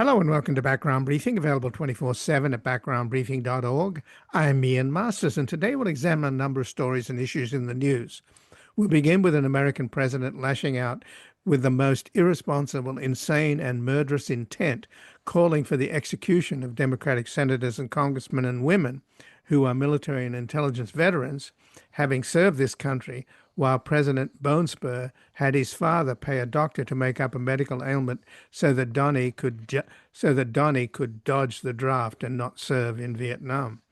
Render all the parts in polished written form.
Hello and welcome to Background Briefing, available 24/7 at backgroundbriefing.org. I'm Ian Masters, and today we'll examine a number of stories and issues in the news. We'll begin with an American president lashing out with the most irresponsible, insane, and murderous intent, calling for the execution of Democratic senators and congressmen and women who are military and intelligence veterans, having served this country, while President Bonespur had his father pay a doctor to make up a medical ailment so that Donnie could dodge the draft and not serve in Vietnam.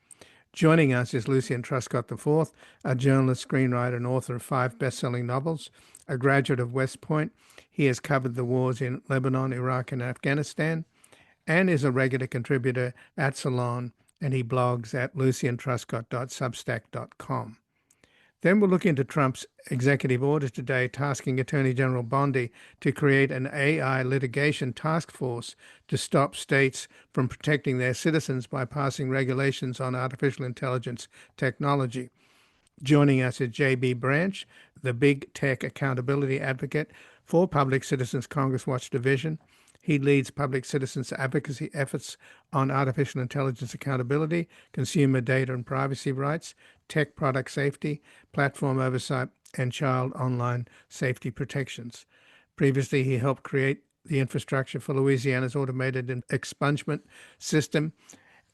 Joining us is Lucian Truscott IV, a journalist, screenwriter, and author of 5 best-selling novels. A graduate of West Point, he has covered the wars in Lebanon, Iraq, and Afghanistan, and is a regular contributor at Salon, and he blogs at luciantruscott.substack.com. Then we'll look into Trump's executive order today tasking Attorney General Bondi to create an AI litigation task force to stop states from protecting their citizens by passing regulations on artificial intelligence technology. Joining us is J.B. Branch, the big tech accountability advocate for Public Citizens Congress Watch Division. He leads public citizens advocacy efforts on artificial intelligence accountability, consumer data and privacy rights, tech product safety, platform oversight, and child online safety protections. Previously, he helped create the infrastructure for Louisiana's automated expungement system,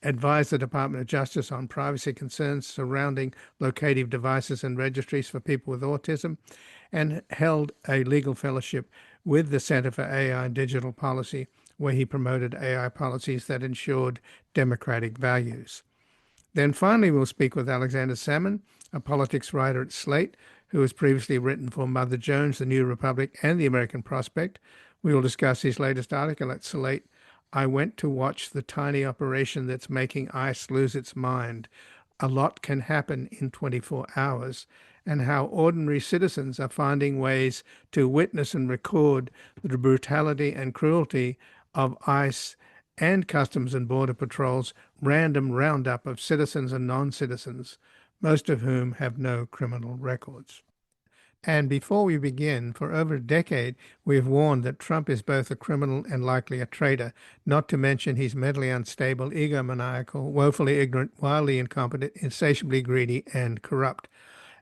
advised the Department of Justice on privacy concerns surrounding locative devices and registries for people with autism, and held a legal fellowship with the Center for AI and Digital Policy, where he promoted AI policies that ensured democratic values. Then finally, we'll speak with Alexander Sammon, a politics writer at Slate, who has previously written for Mother Jones, The New Republic, and The American Prospect. We will discuss his latest article at Slate, I Went to Watch the Tiny Operation That's Making ICE Lose Its Mind. A Lot Can Happen in 24 Hours, and how ordinary citizens are finding ways to witness and record the brutality and cruelty of ICE and Customs and Border Patrol's random roundup of citizens and non-citizens, most of whom have no criminal records. And before we begin, for over a decade, we have warned that Trump is both a criminal and likely a traitor, not to mention he's mentally unstable, egomaniacal, woefully ignorant, wildly incompetent, insatiably greedy, and corrupt.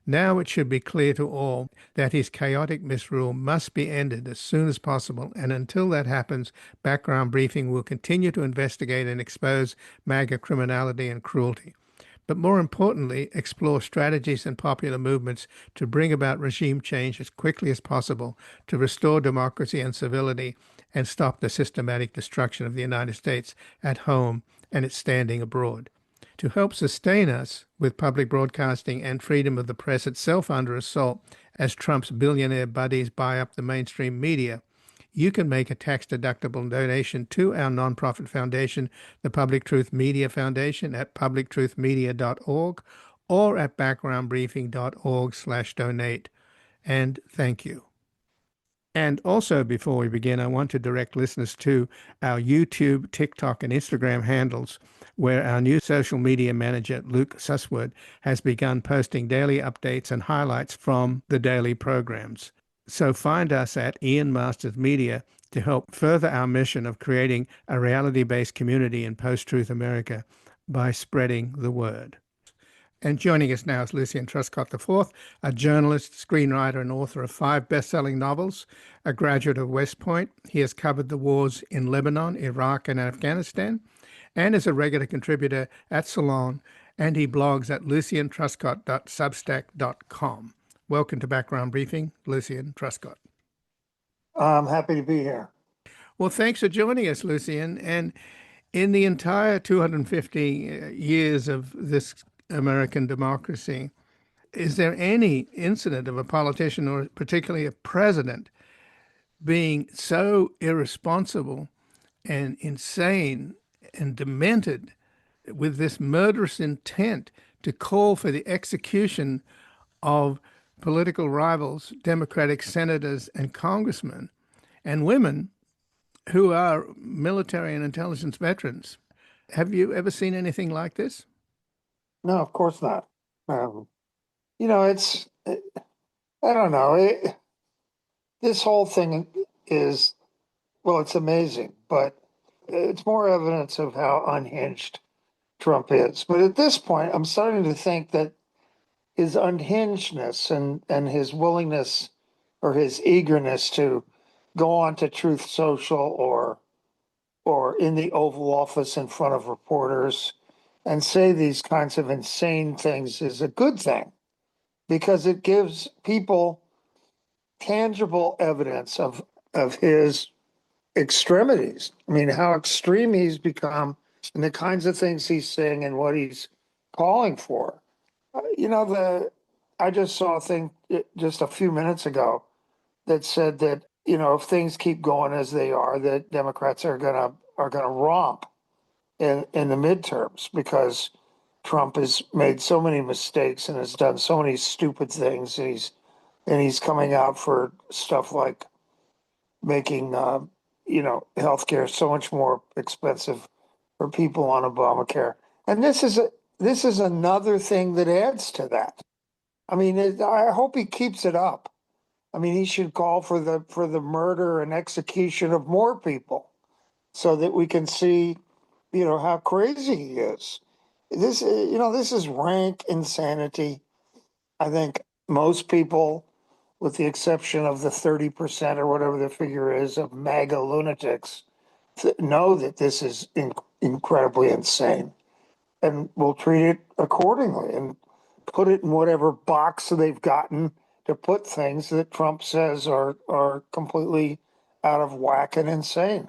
Now it should be clear to all that his chaotic misrule must be ended as soon as possible, and until that happens, Background Briefing will continue to investigate and expose MAGA criminality and cruelty. But more importantly, explore strategies and popular movements to bring about regime change as quickly as possible to restore democracy and civility and stop the systematic destruction of the United States at home and its standing abroad. To help sustain us with public broadcasting and freedom of the press itself under assault as Trump's billionaire buddies buy up the mainstream media, you can make a tax-deductible donation to our nonprofit foundation, the Public Truth Media Foundation, at publictruthmedia.org or at backgroundbriefing.org/donate. And thank you. And also, before we begin, I want to direct listeners to our YouTube, TikTok, and Instagram handles, where our new social media manager, Luke Susswood, has begun posting daily updates and highlights from the daily programs. So find us at Ian Masters Media to help further our mission of creating a reality-based community in post-truth America by spreading the word. And joining us now is Lucian Truscott IV, a journalist, screenwriter, and author of 5 best-selling novels, a graduate of West Point. He has covered the wars in Lebanon, Iraq, and Afghanistan, and is a regular contributor at Salon, and he blogs at luciantruscott.substack.com. Welcome to Background Briefing, Lucian Truscott. I'm happy to be here. Well, thanks for joining us, Lucian. And in the entire 250 years of this American democracy, is there any incident of a politician, or particularly a president, being so irresponsible and insane and demented with this murderous intent to call for the execution of political rivals, Democratic senators and congressmen, and women who are military and intelligence veterans? Have you ever seen anything like this? No, of course not. I don't know. This whole thing is, well, it's amazing, but it's more evidence of how unhinged Trump is. But at this point, I'm starting to think that his unhingedness and his willingness or his eagerness to go on to Truth Social or in the Oval Office in front of reporters and say these kinds of insane things is a good thing because it gives people tangible evidence of his extremities. I mean, how extreme he's become and the kinds of things he's saying and what he's calling for. I just saw a thing just a few minutes ago that said that, if things keep going as they are, that Democrats are gonna romp in the midterms because Trump has made so many mistakes and has done so many stupid things, and he's coming out for stuff like making healthcare so much more expensive for people on Obamacare. And this is another thing that adds to that. I mean, I hope he keeps it up. I mean, he should call for the murder and execution of more people so that we can see, how crazy he is. This is rank insanity. I think most people, with the exception of the 30% or whatever the figure is of MAGA lunatics, know that this is incredibly insane and will treat it accordingly and put it in whatever box they've gotten to put things that Trump says are completely out of whack and insane.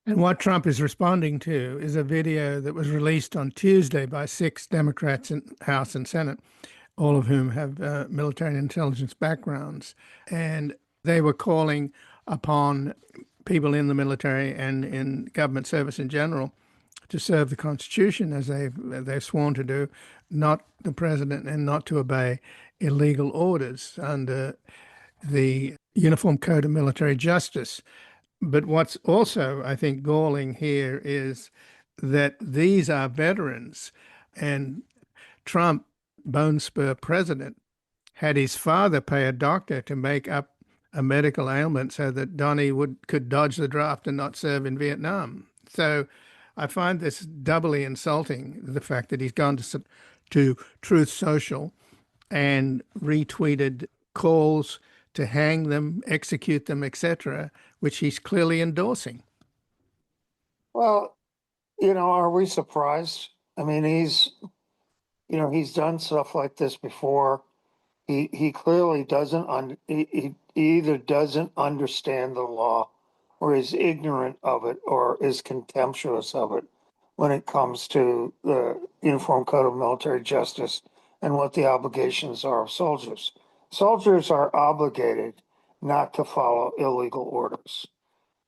And what Trump is responding to is a video that was released on Tuesday by 6 Democrats in House and Senate, all of whom have military and intelligence backgrounds. And they were calling upon people in the military and in government service in general to serve the Constitution as they've sworn to do, not the president, and not to obey illegal orders under the Uniform Code of Military Justice. But what's also, I think, galling here is that these are veterans, and Trump, Bone Spur president, had his father pay a doctor to make up a medical ailment so that Donnie could dodge the draft and not serve in Vietnam. So I find this doubly insulting, the fact that he's gone to Truth Social and retweeted calls to hang them, execute them, etc., which he's clearly endorsing. Well, are we surprised? I mean, he's done stuff like this before. He clearly doesn't he either doesn't understand the law or is ignorant of it or is contemptuous of it when it comes to the Uniform Code of Military Justice and what the obligations are of soldiers. Soldiers are obligated not to follow illegal orders.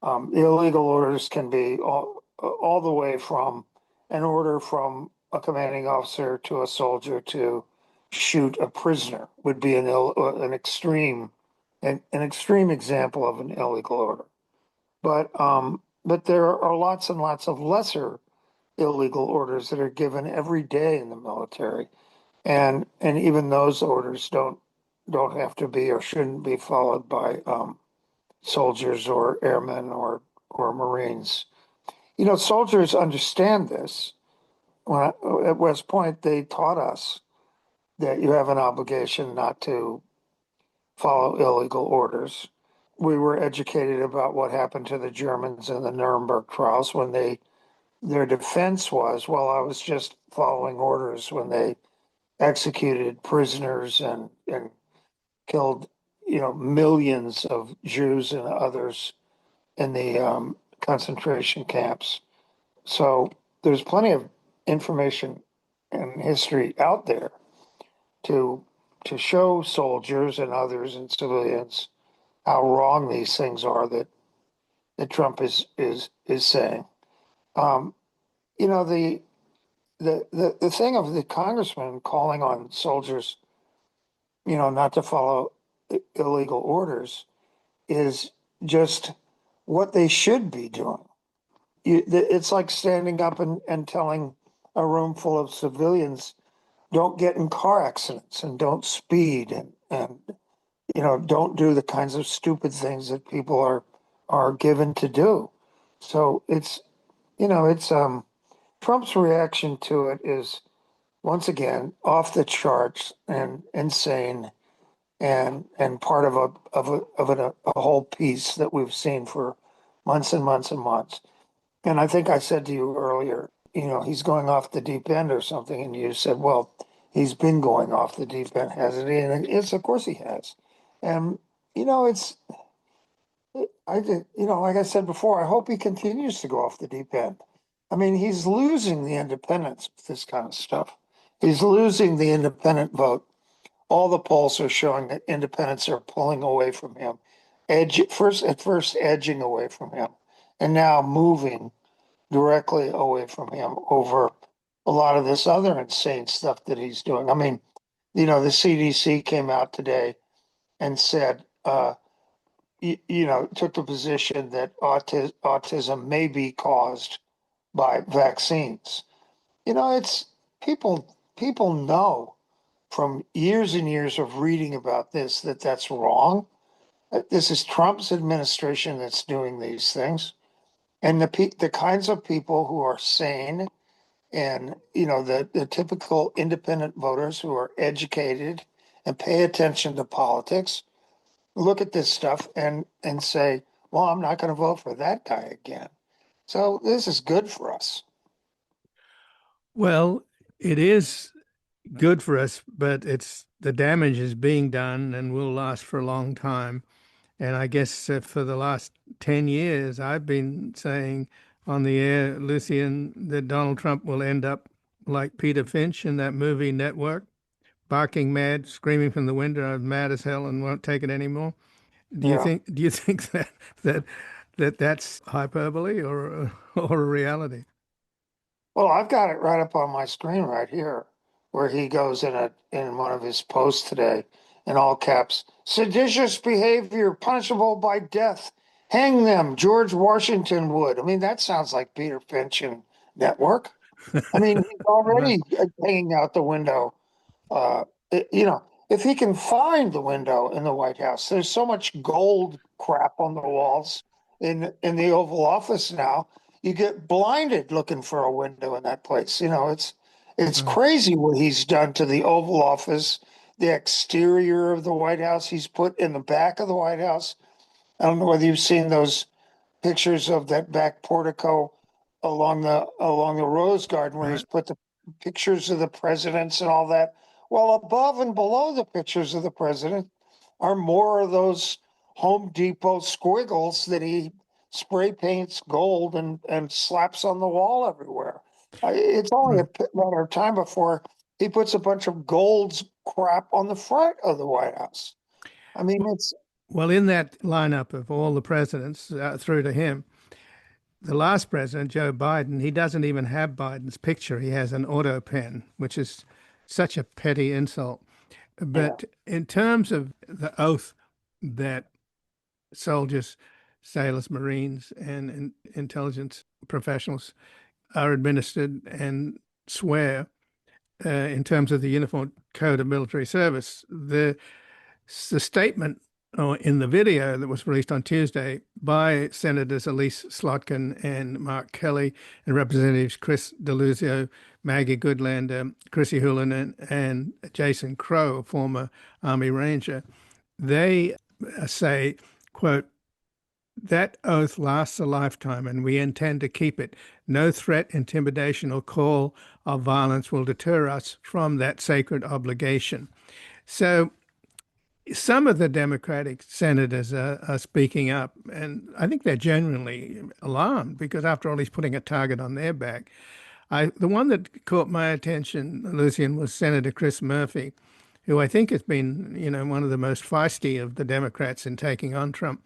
Illegal orders can be all the way from an order from a commanding officer to a soldier to shoot a prisoner would be an extreme example of an illegal order. But there are lots and lots of lesser illegal orders that are given every day in the military, and even those orders don't have to be or shouldn't be followed by soldiers or airmen or Marines. Soldiers understand this. At West Point, they taught us that you have an obligation not to follow illegal orders. We were educated about what happened to the Germans in the Nuremberg trials when their defense was, well, I was just following orders when they executed prisoners and killed, millions of Jews and others in the concentration camps. So there's plenty of information and history out there to show soldiers and others and civilians how wrong these things are that Trump is saying. Um, the thing of the congressman calling on soldiers, not to follow illegal orders is just what they should be doing. It's like standing up and telling a room full of civilians, don't get in car accidents and don't speed and don't do the kinds of stupid things that people are given to do. So it's Trump's reaction to it is once again off the charts and insane and part of a whole piece that we've seen for months and months and months. And I think I said to you earlier, he's going off the deep end or something, and you said, well, he's been going off the deep end, hasn't he? And it's of course he has. And it's I did, like I said before, I hope he continues to go off the deep end. I mean, he's losing the independents with this kind of stuff. He's losing the independent vote. All the polls are showing that independents are pulling away from him, at first edging away from him, and now moving directly away from him over a lot of this other insane stuff that he's doing. I mean, the CDC came out today and said, took the position that autism may be caused by vaccines. It's people know from years and years of reading about this that that's wrong. This is Trump's administration that's doing these things, and the kinds of people who are sane and the typical independent voters who are educated and pay attention to politics look at this stuff and say, well, I'm not going to vote for that guy again. So this is good for us. Well, it is good for us, but it's the damage is being done and will last for a long time. And I guess for the last 10 years, I've been saying on the air, Lucian, that Donald Trump will end up like Peter Finch in that movie Network, barking mad, screaming from the window, I'm mad as hell and won't take it anymore. Yeah. Do you think that that's hyperbole or a reality? Well, I've got it right up on my screen right here, where he goes in one of his posts today, in all caps, seditious behavior punishable by death. Hang them, George Washington would. I mean, that sounds like Peter Finch and Network. I mean, he's Well, already hanging out the window. Uh, if he can find the window in the White House, there's so much gold crap on the walls in the Oval Office now. You get blinded looking for a window in that place. It's uh, crazy what he's done to the Oval Office, the exterior of the White House. He's put in the back of the White House. I don't know whether you've seen those pictures of that back portico along the Rose Garden where right. he's put the pictures of the presidents and all that. Well, above and below the pictures of the president are more of those Home Depot squiggles that he spray paints gold and slaps on the wall everywhere. It's only a matter of time before he puts a bunch of gold crap on the front of the White House. I mean, it's Well, in that lineup of all the presidents through to him, the last president, Joe Biden, he doesn't even have Biden's picture. He has an auto pen, which is such a petty insult. yeah, But in terms of the oath that soldiers, sailors, Marines, and intelligence professionals are administered and swear in terms of the Uniform Code of Military Service, the statement in the video that was released on Tuesday by Senators Elise Slotkin and Mark Kelly and Representatives Chris Deluzio, Maggie Goodlander, Chrissy Houlihan, and Jason Crow, former Army Ranger, they say, quote, that oath lasts a lifetime and we intend to keep it. No threat, intimidation, or call of violence will deter us from that sacred obligation. So some of the Democratic senators are speaking up, and I think they're genuinely alarmed because, after all, he's putting a target on their back. The one that caught my attention, Lucian, was Senator Chris Murphy, who I think has been, one of the most feisty of the Democrats in taking on Trump.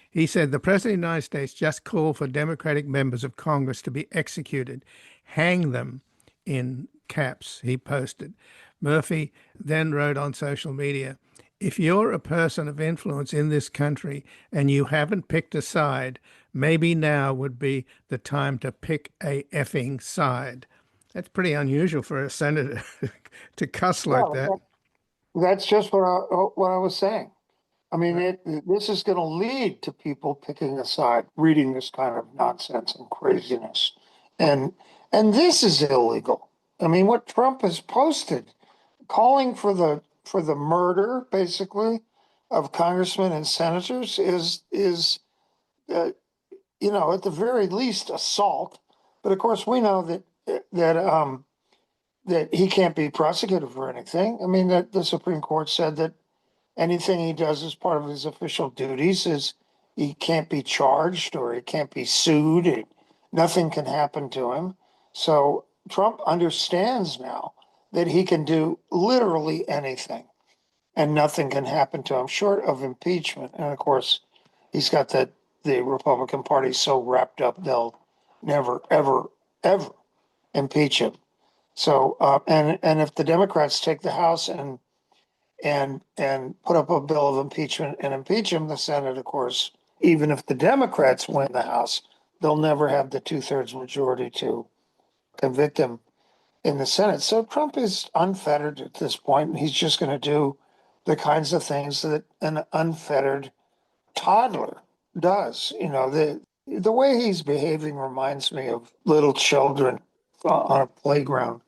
He said the President of the United States just called for Democratic members of Congress to be executed. Hang them, in caps, he posted. Murphy then wrote on social media, if you're a person of influence in this country and you haven't picked a side, maybe now would be the time to pick a effing side. That's pretty unusual for a senator to cuss like yeah, that. that's just what I was saying. I mean, this is going to lead to people picking a side, reading this kind of nonsense and craziness, and and this is illegal. I mean, what Trump has posted, calling for the murder, basically, of congressmen and senators, is uh, at the very least assault. But of course, we know that he can't be prosecuted for anything. I mean, that the Supreme Court said that anything he does as part of his official duties is he can't be charged or he can't be sued. Nothing can happen to him. So Trump understands now that he can do literally anything and nothing can happen to him short of impeachment. And of course, he's got the Republican Party so wrapped up they'll never, ever, ever impeach him. So and if the Democrats take the House and put up a bill of impeachment and impeach him, the Senate, of course, even if the Democrats win the House, they'll never have the 2/3 majority to convict him in the Senate. So Trump is unfettered at this point, and he's just going to do the kinds of things that an unfettered toddler does. The way he's behaving reminds me of little children on a playground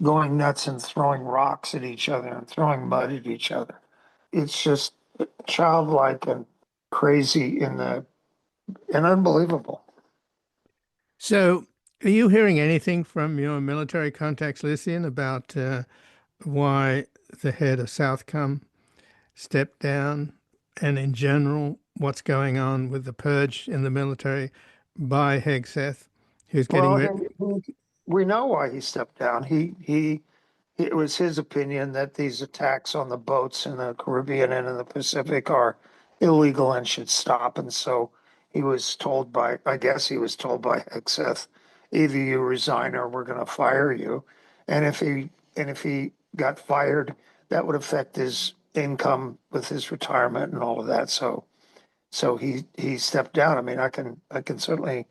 going nuts and throwing rocks at each other and throwing mud at each other. It's just childlike and crazy and unbelievable. So, are you hearing anything from your military contacts, Lucian, about why the head of Southcom stepped down, and in general, what's going on with the purge in the military by Hegseth, who's getting Well, rid? we know why he stepped down. It was his opinion that these attacks on the boats in the Caribbean and in the Pacific are illegal and should stop. And so I guess he was told by Hegseth, either you resign or we're going to fire you. And if he got fired, that would affect his income with his retirement and all of that. So he stepped down. I mean, I can certainly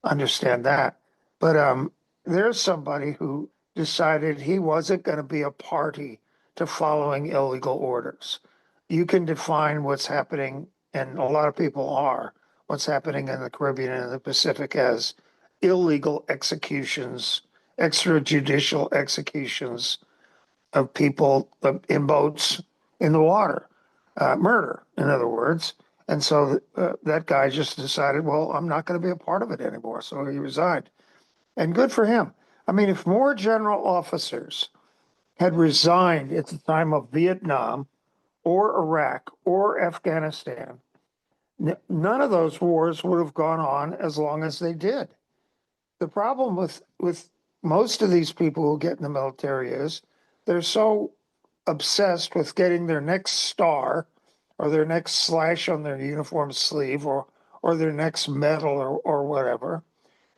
understand that. But there's somebody who decided he wasn't going to be a party to following illegal orders. You can define what's happening, and a lot of people are, what's happening in the Caribbean and the Pacific as illegal executions, extrajudicial executions of people in boats in the water, murder, in other words. And so that guy just decided, well, I'm not going to be a part of it anymore. So he resigned. And good for him. I mean, if more general officers had resigned at the time of Vietnam or Iraq or Afghanistan, none of those wars would have gone on as long as they did. The problem with most of these people who get in the military is they're so obsessed with getting their next star or their next slash on their uniform sleeve or their next medal or whatever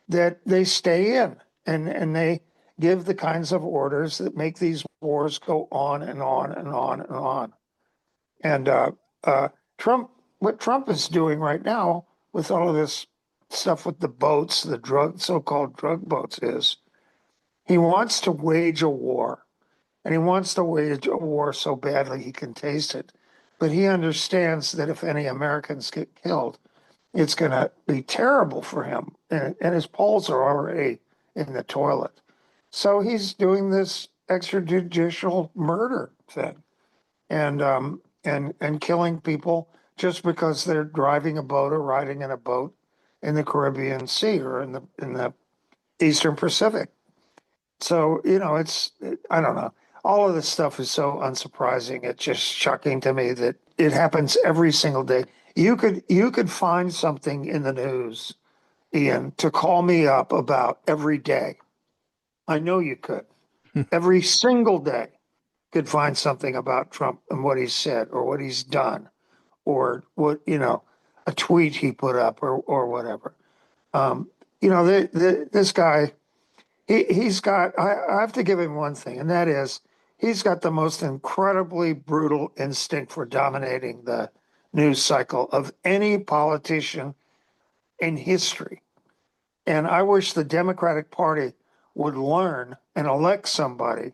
that they stay in and they give the kinds of orders that make these wars go on and on and on and on. And what Trump is doing right now with all of this stuff with the boats, the so-called drug boats, is he wants to wage a war. And he wants to wage a war so badly he can taste it. But he understands that if any Americans get killed, it's going to be terrible for him. And his polls are already in the toilet. So he's doing this extrajudicial murder thing and killing people just because they're driving a boat or riding in a boat in the Caribbean Sea or in the Eastern Pacific. So, I don't know. All of this stuff is so unsurprising. It's just shocking to me that it happens every single day. You could find something in the news, Ian, to call me up about every day. I know you could. Every single day could find something about Trump and what he's said or what he's done or a tweet he put up or whatever. Um, this guy he's got, I have to give him one thing, and that is he's got the most incredibly brutal instinct for dominating the news cycle of any politician in history. And I wish the Democratic Party would learn and elect somebody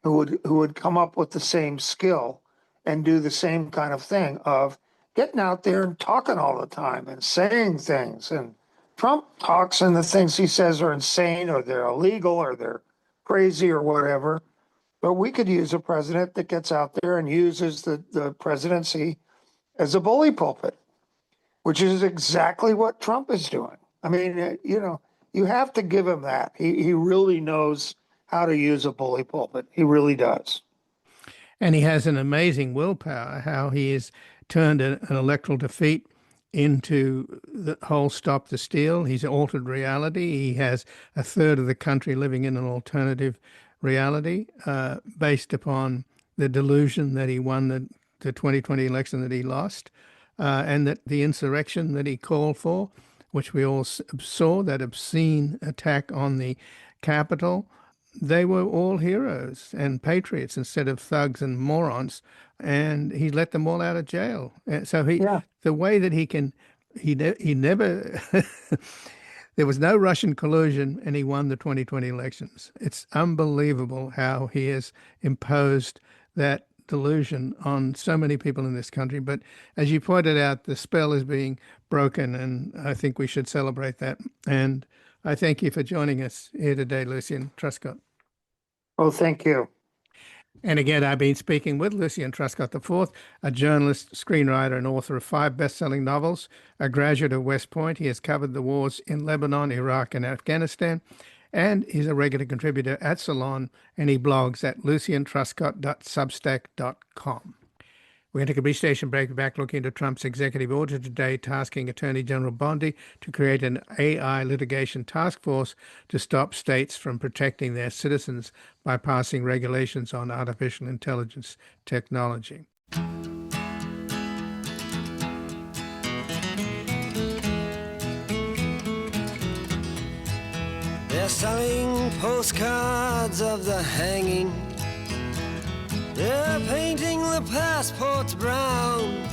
who would come up with the same skill and do the same kind of thing of getting out there and talking all the time and saying things. And Trump talks and the things he says are insane or they're illegal or they're crazy or whatever. But we could use a president that gets out there and uses the presidency as a bully pulpit, which is exactly what Trump is doing. I mean, you have to give him that. He really knows how to use a bully pulpit. He really does. And he has an amazing willpower, how he has turned an electoral defeat into the whole stop the steal. He's altered reality. He has a third of the country living in an alternative reality based upon the delusion that he won the 2020 election that he lost, and that the insurrection that he called for, which we all saw, that obscene attack on the Capitol, they were all heroes and patriots instead of thugs and morons, and he let them all out of jail. And so Yeah. the way that he never, there was no Russian collusion, and he won the 2020 elections. It's unbelievable how he has imposed that delusion on so many people in this country. But as you pointed out, the spell is being broken, and I think we should celebrate that. And I thank you for joining us here today, Lucian Truscott. Well, thank you. And again, I've been speaking with Lucian Truscott IV, a journalist, screenwriter, and author of 5 best-selling novels, a graduate of West Point. He has covered the wars in Lebanon, Iraq, and Afghanistan, and he's a regular contributor at Salon, and he blogs at luciantruscott.substack.com. We're going to take a brief station break. We're back looking into Trump's executive order today, tasking Attorney General Bondi to create an AI litigation task force to stop states from protecting their citizens by passing regulations on artificial intelligence technology. They're selling postcards of the hanging. They're painting the passports brown.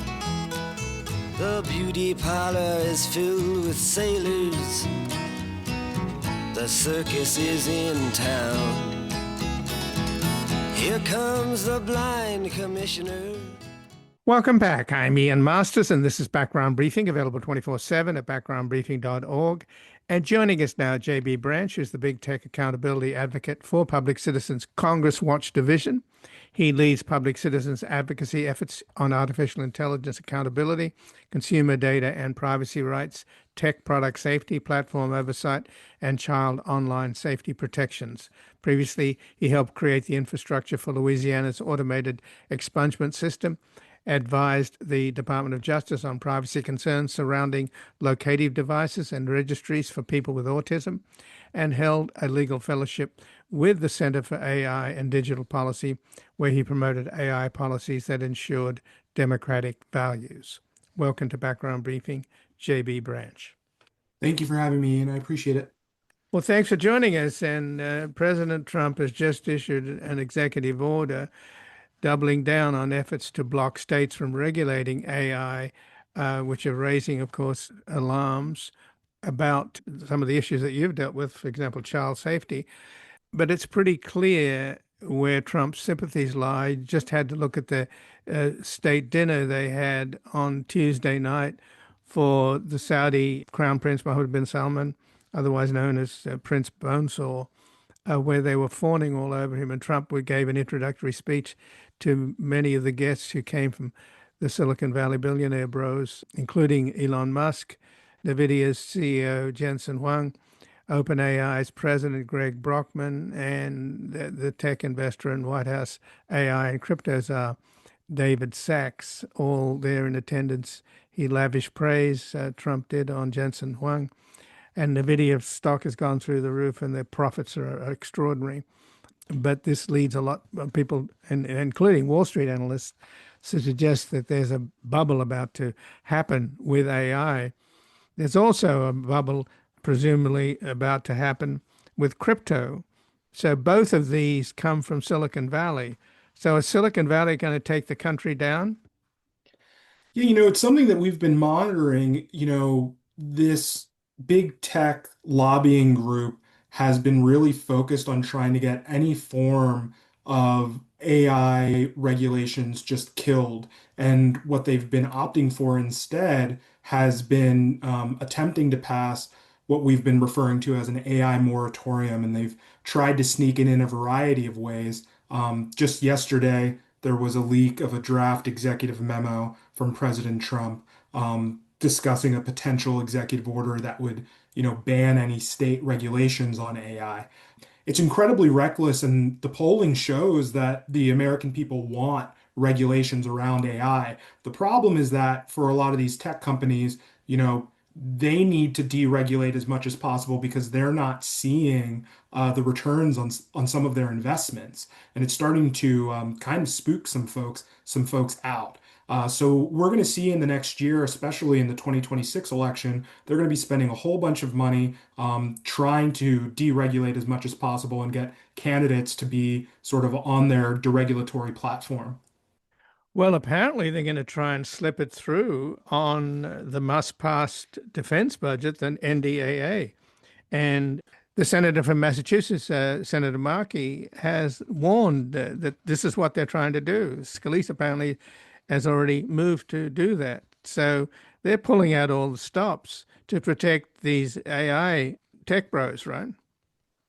The beauty parlor is filled with sailors. The circus is in town. Here comes the blind commissioner. Welcome back. I'm Ian Masters, and this is Background Briefing, available 24/7 at backgroundbriefing.org. And joining us now, JB Branch, who's the Big Tech Accountability Advocate for Public Citizens Congress Watch Division. He leads public citizens advocacy efforts on artificial intelligence accountability, consumer data and privacy rights, tech product safety, platform oversight, and child online safety protections. Previously, he helped create the infrastructure for Louisiana's automated expungement system, advised the Department of Justice on privacy concerns surrounding locative devices and registries for people with autism, and held a legal fellowship with the Center for AI and Digital Policy, where he promoted AI policies that ensured democratic values. Welcome to Background Briefing, JB Branch. Thank you for having me, and I appreciate it. Well, thanks for joining us. And President Trump has just issued an executive order doubling down on efforts to block states from regulating AI, which are raising, of course, alarms about some of the issues that you've dealt with, for example, child safety. But it's pretty clear where Trump's sympathies lie. You just had to look at the state dinner they had on Tuesday night for the Saudi Crown Prince Mohammed bin Salman, otherwise known as Prince Bonesaw, where they were fawning all over him. And Trump gave an introductory speech to many of the guests who came from the Silicon Valley billionaire bros, including Elon Musk, NVIDIA's CEO Jensen Huang, OpenAI's president Greg Brockman, and the tech investor and White House AI and crypto czar David Sachs, all there in attendance. He lavished praise, Trump did, on Jensen Huang. And NVIDIA stock has gone through the roof and their profits are extraordinary. But this leads a lot of people, and including Wall Street analysts, to suggest that there's a bubble about to happen with AI. There's also a bubble presumably about to happen with crypto. So both of these come from Silicon Valley. So is Silicon Valley going to take the country down? Yeah, it's something that we've been monitoring. This big tech lobbying group has been really focused on trying to get any form of AI regulations just killed. And what they've been opting for instead has been attempting to pass what we've been referring to as an AI moratorium. And they've tried to sneak it in a variety of ways. Just yesterday, there was a leak of a draft executive memo from President Trump discussing a potential executive order that would, ban any state regulations on AI. It's incredibly reckless, and the polling shows that the American people want regulations around AI. The problem is that for a lot of these tech companies, they need to deregulate as much as possible because they're not seeing the returns on some of their investments, and it's starting to kind of spook some folks out. So we're going to see in the next year, especially in the 2026 election, they're going to be spending a whole bunch of money trying to deregulate as much as possible and get candidates to be sort of on their deregulatory platform. Well, apparently they're going to try and slip it through on the must-pass defense budget, the NDAA. And the senator from Massachusetts, Senator Markey, has warned that this is what they're trying to do. Scalise apparently has already moved to do that. So they're pulling out all the stops to protect these AI tech bros, right?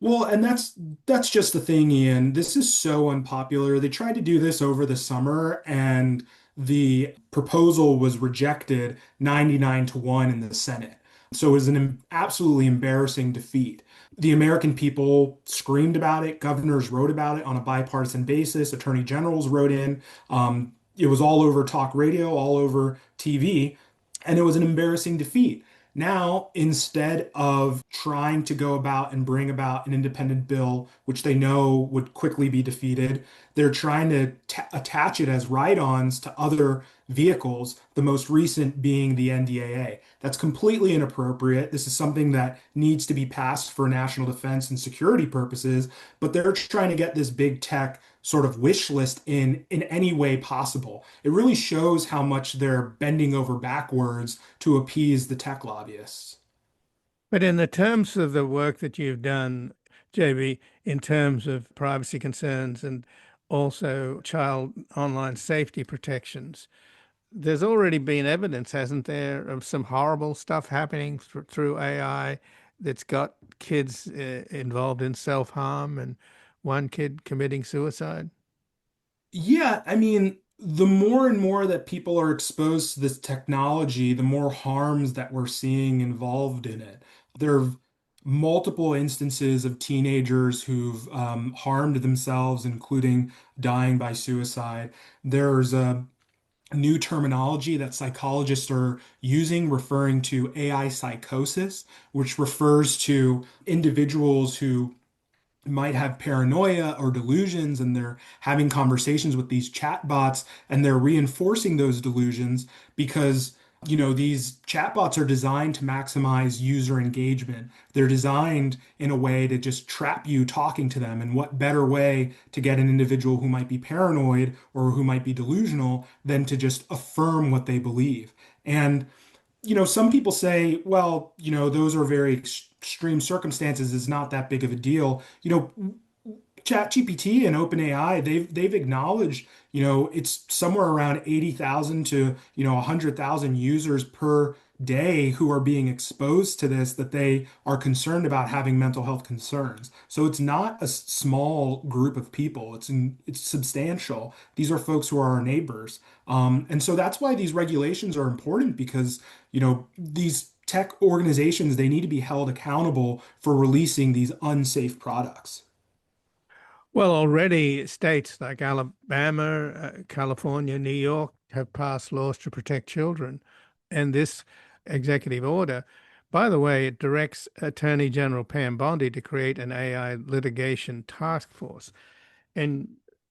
Well, and that's just the thing, Ian. This is so unpopular. They tried to do this over the summer, and the proposal was rejected 99 to 1 in the Senate. So it was an absolutely embarrassing defeat. The American people screamed about it. Governors wrote about it on a bipartisan basis. Attorney generals wrote in. It was all over talk radio, all over TV, and it was an embarrassing defeat. Now, instead of trying to go about and bring about an independent bill, which they know would quickly be defeated, they're trying to attach it as write-ons to other vehicles, the most recent being the NDAA. That's completely inappropriate. This is something that needs to be passed for national defense and security purposes, but they're trying to get this big tech sort of wish list in any way possible. It really shows how much they're bending over backwards to appease the tech lobbyists. But in the terms of the work that you've done, JB, in terms of privacy concerns and also child online safety protections, there's already been evidence, hasn't there, of some horrible stuff happening through AI that's got kids involved in self-harm and one kid committing suicide? Yeah, I mean, the more and more that people are exposed to this technology, the more harms that we're seeing involved in it. There are multiple instances of teenagers who've harmed themselves, including dying by suicide. There's a new terminology that psychologists are using referring to AI psychosis, which refers to individuals who might have paranoia or delusions, and they're having conversations with these chatbots, and they're reinforcing those delusions because these chatbots are designed to maximize user engagement. They're designed in a way to just trap you talking to them. And what better way to get an individual who might be paranoid or who might be delusional than to just affirm what they believe? And some people say, well, those are very extreme circumstances. It's not that big of a deal. ChatGPT and OpenAI, they've acknowledged, it's somewhere around 80,000 to, 100,000 users per day who are being exposed to this, that they are concerned about having mental health concerns. So it's not a small group of people. It's substantial. These are folks who are our neighbors. And so that's why these regulations are important because, these tech organizations, they need to be held accountable for releasing these unsafe products. Well, already states like Alabama, California, New York have passed laws to protect children. And this executive order, by the way, it directs Attorney General Pam Bondi to create an AI litigation task force. And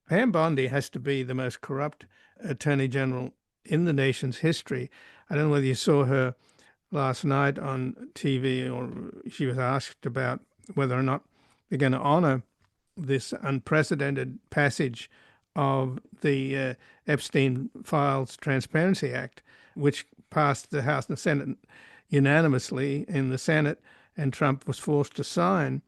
Pam Bondi has to be the most corrupt Attorney General in the nation's history. I don't know whether you saw her last night on TV, or she was asked about whether or not they're going to honor this unprecedented passage of the Epstein Files Transparency Act, which passed the House and Senate unanimously in the Senate, and Trump was forced to sign.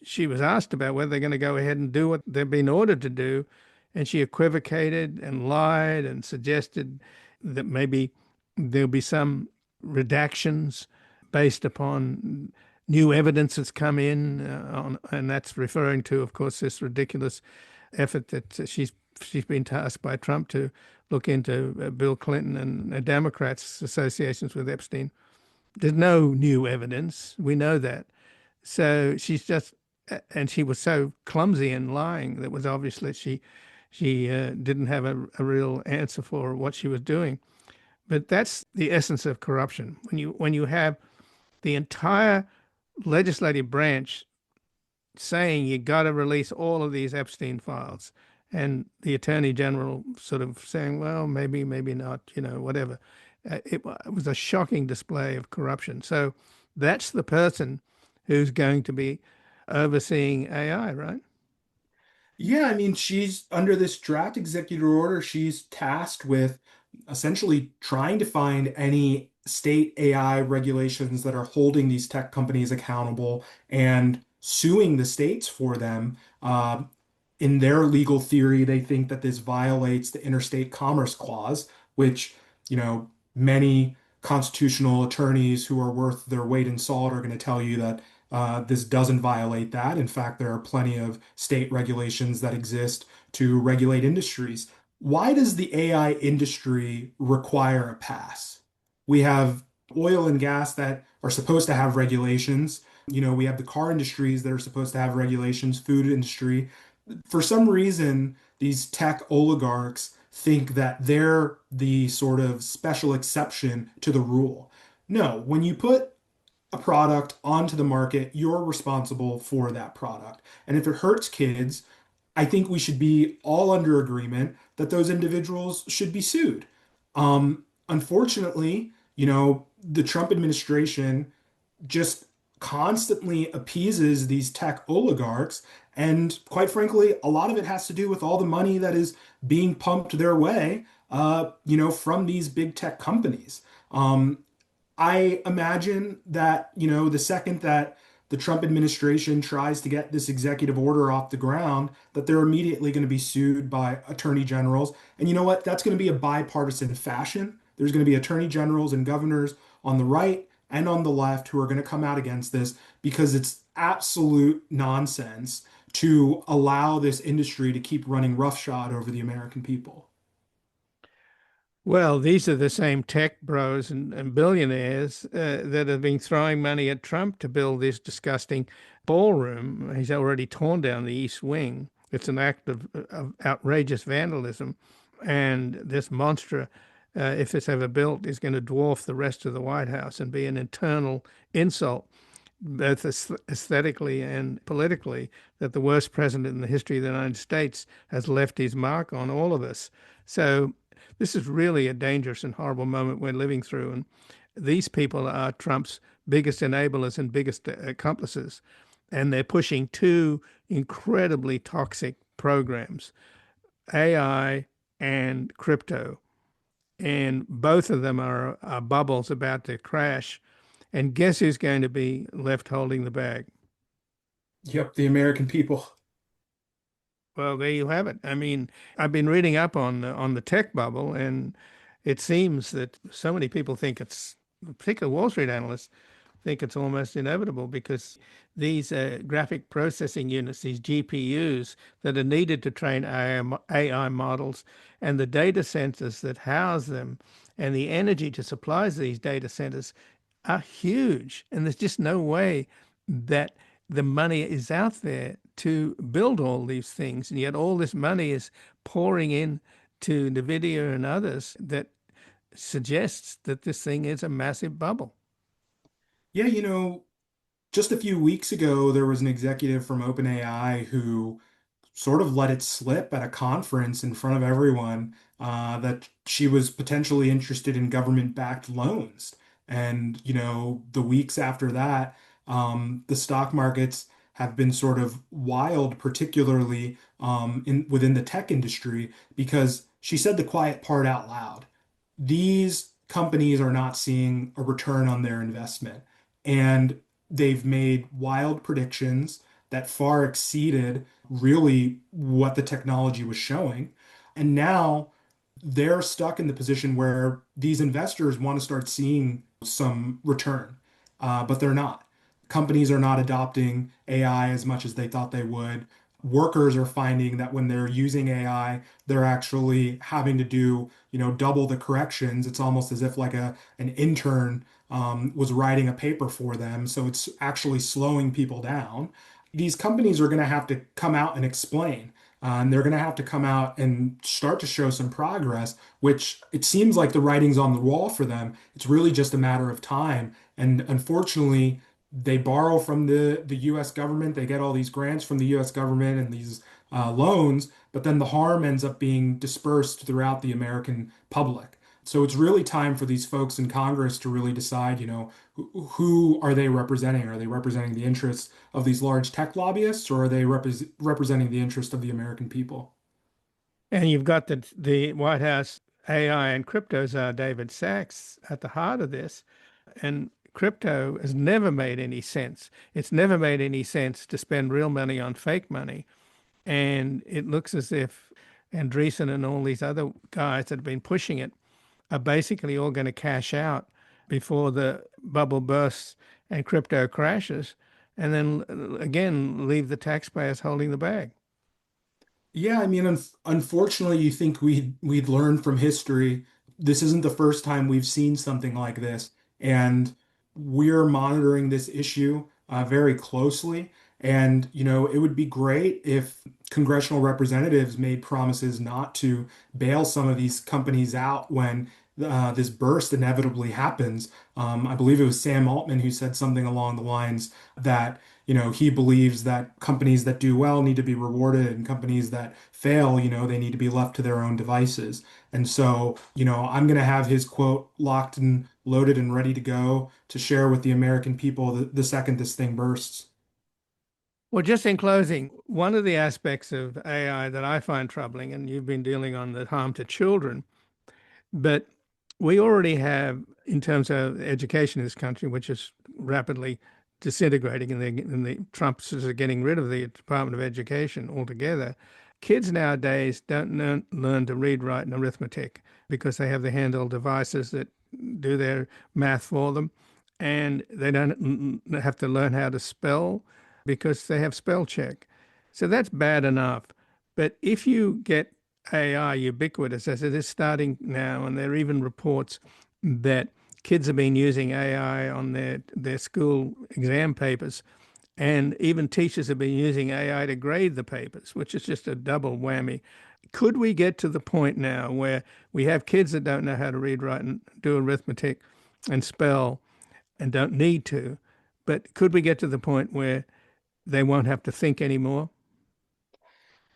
she was asked about whether they're going to go ahead and do what they've been ordered to do, and she equivocated and lied and suggested that maybe there'll be some redactions based upon new evidence that's come in, and that's referring to, of course, this ridiculous effort that she's been tasked by Trump to look into Bill Clinton and Democrats' associations with Epstein. There's no new evidence. We know that. So she's just, and she was so clumsy in lying that was obvious that she didn't have a real answer for what she was doing. But that's the essence of corruption. When you have the entire legislative branch saying you got to release all of these Epstein files, and the Attorney General sort of saying, well, maybe, maybe not, whatever. It was a shocking display of corruption. So that's the person who's going to be overseeing AI, right? Yeah, I mean, she's under this draft executive order. She's tasked with essentially trying to find any state AI regulations that are holding these tech companies accountable and suing the states for them. In their legal theory, they think that this violates the Interstate Commerce Clause, which, many constitutional attorneys who are worth their weight in salt are going to tell you that this doesn't violate that. In fact, there are plenty of state regulations that exist to regulate industries. Why does the AI industry require a pass? We have oil and gas that are supposed to have regulations. We have the car industries that are supposed to have regulations, food industry. For some reason, these tech oligarchs think that they're the sort of special exception to the rule. No, when you put a product onto the market, you're responsible for that product. And if it hurts kids, I think we should be all under agreement that those individuals should be sued. Unfortunately, the Trump administration just constantly appeases these tech oligarchs. And quite frankly, a lot of it has to do with all the money that is being pumped their way, from these big tech companies. I imagine that, the second that the Trump administration tries to get this executive order off the ground, that they're immediately going to be sued by attorney generals. And you know what? That's going to be a bipartisan fashion. There's going to be attorney generals and governors on the right and on the left who are going to come out against this because it's absolute nonsense to allow this industry to keep running roughshod over the American people. Well, these are the same tech bros and billionaires that have been throwing money at Trump to build this disgusting ballroom. He's already torn down the East Wing. It's an act of outrageous vandalism. And this monster, if it's ever built, is going to dwarf the rest of the White House and be an internal insult, both aesthetically and politically, that the worst president in the history of the United States has left his mark on all of us. So this is really a dangerous and horrible moment we're living through. And these people are Trump's biggest enablers and biggest accomplices. And they're pushing two incredibly toxic programs, AI and crypto. And both of them are bubbles about to crash. And guess who's going to be left holding the bag? Yep, the American people. Well, there you have it. I mean, I've been reading up on the tech bubble, and it seems that so many people think it's, particularly Wall Street analysts, think it's almost inevitable because these graphic processing units, these GPUs that are needed to train AI models, and the data centers that house them, and the energy to supply these data centers are huge. And there's just no way that the money is out there to build all these things. And yet all this money is pouring in to NVIDIA and others that suggests that this thing is a massive bubble. Yeah, just a few weeks ago, there was an executive from OpenAI who sort of let it slip at a conference in front of everyone that she was potentially interested in government-backed loans. And, the weeks after that, the stock markets have been sort of wild, particularly within the tech industry, because she said the quiet part out loud. These companies are not seeing a return on their investment, and they've made wild predictions that far exceeded really what the technology was showing. And now they're stuck in the position where these investors want to start seeing some return, but they're not. Companies are not adopting AI as much as they thought they would. Workers are finding that when they're using AI, they're actually having to do, double the corrections. It's almost as if like an intern was writing a paper for them. So it's actually slowing people down. These companies are going to have to come out and explain. And they're going to have to come out and start to show some progress, which it seems like the writing's on the wall for them. It's really just a matter of time. And unfortunately, they borrow from the US government. They get all these grants from the US government and these loans, but then the harm ends up being dispersed throughout the American public. So it's really time for these folks in Congress to really decide, who are they representing? Are they representing the interests of these large tech lobbyists, or are they representing the interest of the American people? And you've got the White House AI and crypto czar David Sachs at the heart of this. And crypto has never made any sense. It's never made any sense to spend real money on fake money. And it looks as if Andreessen and all these other guys that have been pushing it are basically all going to cash out before the bubble bursts and crypto crashes, and then again leave the taxpayers holding the bag. Yeah, I mean, unfortunately, you think we'd learn from history. This isn't the first time we've seen something like this, and we're monitoring this issue very closely. And it would be great if congressional representatives made promises not to bail some of these companies out when this burst inevitably happens. I believe it was Sam Altman who said something along the lines that he believes that companies that do well need to be rewarded and companies that fail, they need to be left to their own devices. And so, I'm going to have his quote locked and loaded and ready to go to share with the American people the second this thing bursts. Well, just in closing, one of the aspects of AI that I find troubling, and you've been dealing on the harm to children, but we already have, in terms of education in this country, which is rapidly disintegrating, and the Trumps are getting rid of the Department of Education altogether. Kids nowadays don't learn to read, write, and arithmetic because they have the handheld devices that do their math for them, and they don't have to learn how to spell because they have spell check. So that's bad enough. But if you get AI ubiquitous, as it is starting now, and there are even reports that kids have been using AI on their school exam papers, and even teachers have been using AI to grade the papers, which is just a double whammy. Could we get to the point now where we have kids that don't know how to read, write, and do arithmetic and spell and don't need to, but could we get to the point where they won't have to think anymore?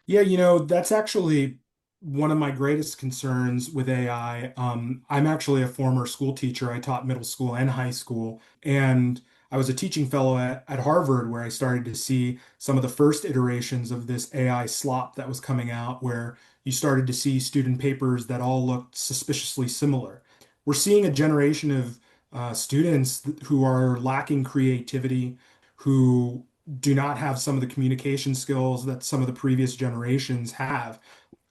Yeah, that's actually one of my greatest concerns with AI. I'm actually a former school teacher. I taught middle school and high school, and I was a teaching fellow at Harvard where I started to see some of the first iterations of this AI slop that was coming out, where you started to see student papers that all looked suspiciously similar. We're seeing a generation of students who are lacking creativity, who do not have some of the communication skills that some of the previous generations have.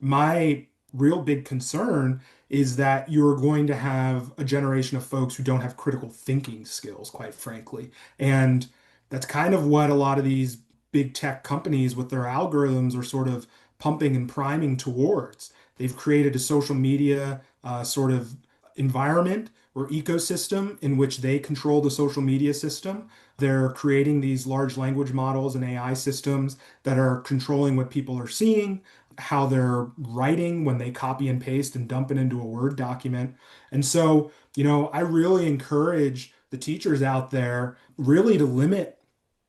My real big concern is that you're going to have a generation of folks who don't have critical thinking skills, quite frankly. And that's kind of what a lot of these big tech companies with their algorithms are sort of pumping and priming towards. They've created a social media sort of environment or ecosystem in which they control the social media system. They're creating these large language models and AI systems that are controlling what people are seeing, how they're writing when they copy and paste and dump it into a Word document. And so, I really encourage the teachers out there really to limit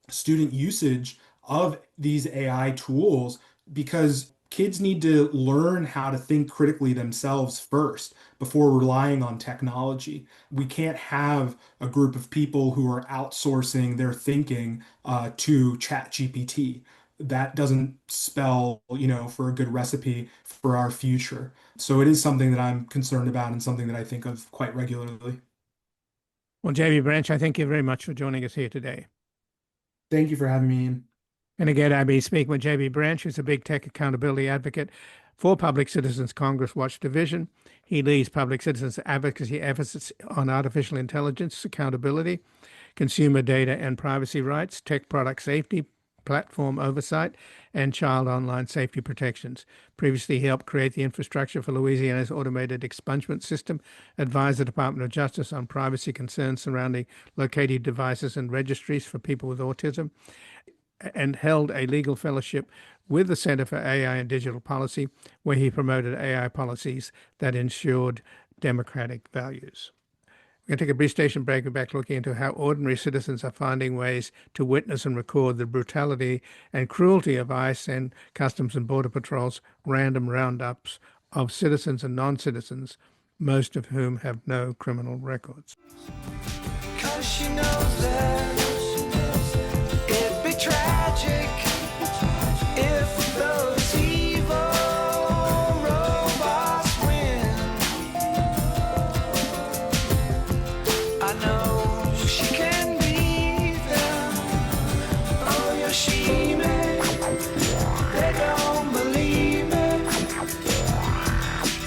student usage of these AI tools because kids need to learn how to think critically themselves first before relying on technology. We can't have a group of people who are outsourcing their thinking to ChatGPT. That doesn't spell, for a good recipe for our future. So it is something that I'm concerned about and something that I think of quite regularly. Well, Jamie Branch, I thank you very much for joining us here today. Thank you for having me, Ian. And again, I've been speaking with JB Branch, who's a big tech accountability advocate for Public Citizens Congress Watch Division. He leads public citizens advocacy efforts on artificial intelligence, accountability, consumer data and privacy rights, tech product safety, platform oversight, and child online safety protections. Previously, he helped create the infrastructure for Louisiana's automated expungement system, advised the Department of Justice on privacy concerns surrounding located devices and registries for people with autism, and held a legal fellowship with the Center for AI and Digital Policy, where he promoted AI policies that ensured democratic values. We're going to take a brief station break. We're back looking into how ordinary citizens are finding ways to witness and record the brutality and cruelty of ICE and Customs and Border Patrol's random roundups of citizens and non-citizens, most of whom have no criminal records. 'Cause she knows that it'd be tragic if those evil robots win. I know she can beat them. Oh, yeah, she may. They don't believe it,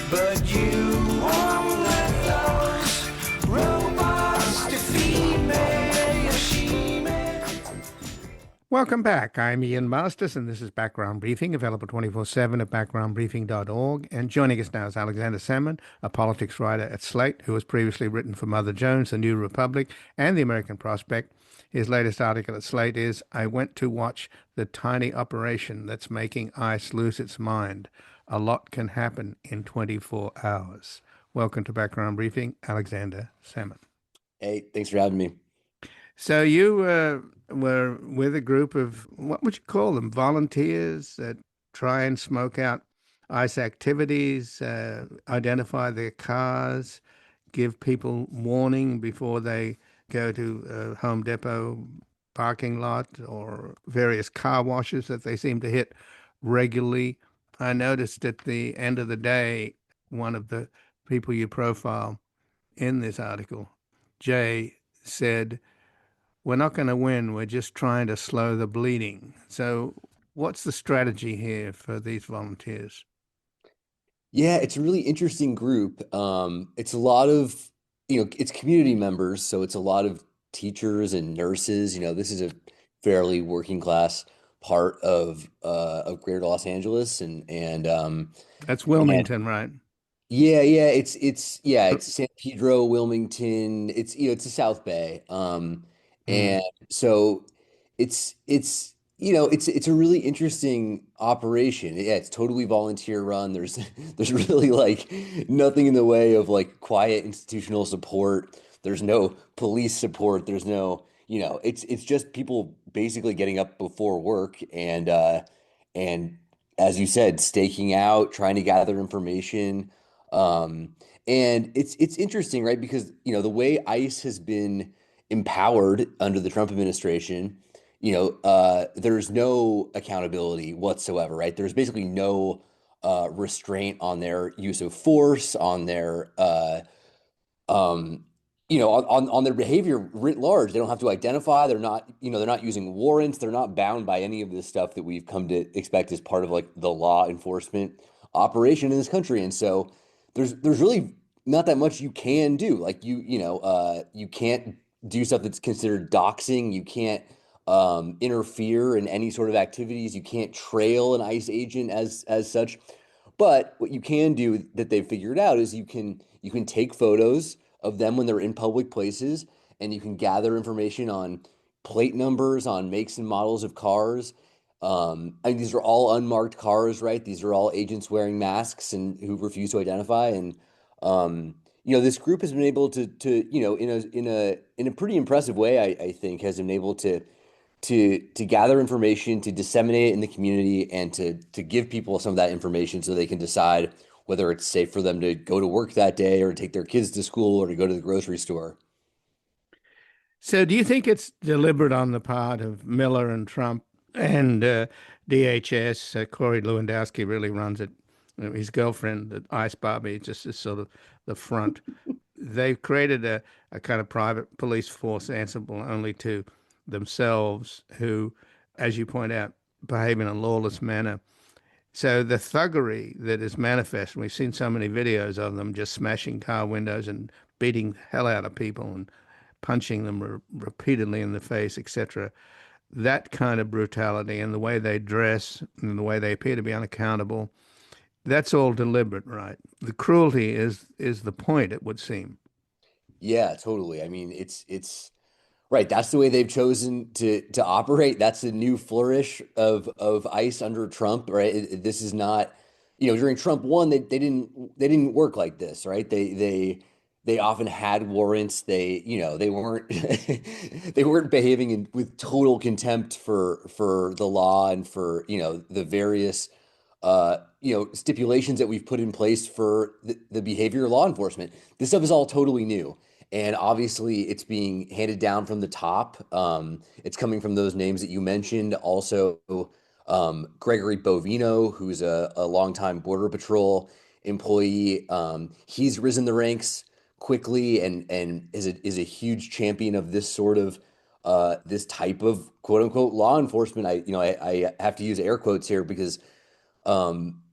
but you won't let those robots defeat me. Yeah, she may. Welcome back. I'm Ian Masters, and this is Background Briefing, available 24/7 at backgroundbriefing.org. And joining us now is Alexander Sammon, a politics writer at Slate, who has previously written for Mother Jones, The New Republic, and The American Prospect. His latest article at Slate is, "I went to watch the tiny operation that's making ICE lose its mind. A lot can happen in 24 hours." Welcome to Background Briefing, Alexander Sammon. Hey, thanks for having me. So you were with a group of, what would you call them, volunteers that try and smoke out ICE activities, identify their cars, give people warning before they go to a Home Depot parking lot or various car washes that they seem to hit regularly. I noticed at the end of the day, one of the people you profile in this article, Jay, said, "We're not going to win. We're just trying to slow the bleeding." So what's the strategy here for these volunteers? Yeah, it's a really interesting group. It's a lot of, it's community members, so it's a lot of teachers and nurses. This is a fairly working class part of Greater Los Angeles, That's Wilmington, right? yeah, it's San Pedro, Wilmington. It's the South Bay. Mm. And so it's a really interesting operation. Yeah, it's totally volunteer run. There's really like nothing in the way of like quiet institutional support. There's no police support. There's no, it's just people basically getting up before work and as you said, staking out, trying to gather information. And it's interesting, right? Because the way ICE has been empowered under the Trump administration, there's no accountability whatsoever, right? There's basically no restraint on their use of force, on their um, on their behavior writ large. They don't have to identify. They're not using warrants. They're not bound by any of this stuff that we've come to expect as part of like the law enforcement operation in this country. And so there's really not that much you can do. Like you can't do stuff that's considered doxing. You can't interfere in any sort of activities. You can't trail an ICE agent as such. But what you can do that they've figured out is you can take photos of them when they're in public places, and you can gather information on plate numbers, on makes and models of cars. These are all unmarked cars, right? These are all agents wearing masks and who refuse to identify. And this group has been able to in a pretty impressive way, I think, has been able to gather information, to disseminate it in the community, and to give people some of that information so they can decide whether it's safe for them to go to work that day or take their kids to school or to go to the grocery store. So do you think it's deliberate on the part of Miller and Trump and DHS? Corey Lewandowski really runs it. His girlfriend, the Ice Barbie, just is sort of the front. They've created a kind of private police force answerable only to themselves, who, as you point out, behave in a lawless manner. So the thuggery that is manifest, and we've seen so many videos of them just smashing car windows and beating the hell out of people and punching them repeatedly in the face, etc. That kind of brutality and the way they dress and the way they appear to be unaccountable, that's all deliberate, right? The cruelty is the point, it would seem. Yeah, totally. I mean, it's right. That's the way they've chosen to operate. That's a new flourish of ICE under Trump, right? This is not, during Trump one, they didn't work like this, right? They often had warrants. They weren't they weren't behaving with total contempt for the law and for, the various stipulations that we've put in place for the behavior of law enforcement. This stuff is all totally new. And obviously, it's being handed down from the top. It's coming from those names that you mentioned. Also, Gregory Bovino, who's a longtime Border Patrol employee, he's risen the ranks quickly and is a huge champion of this sort of this type of quote unquote law enforcement. I have to use air quotes here because um,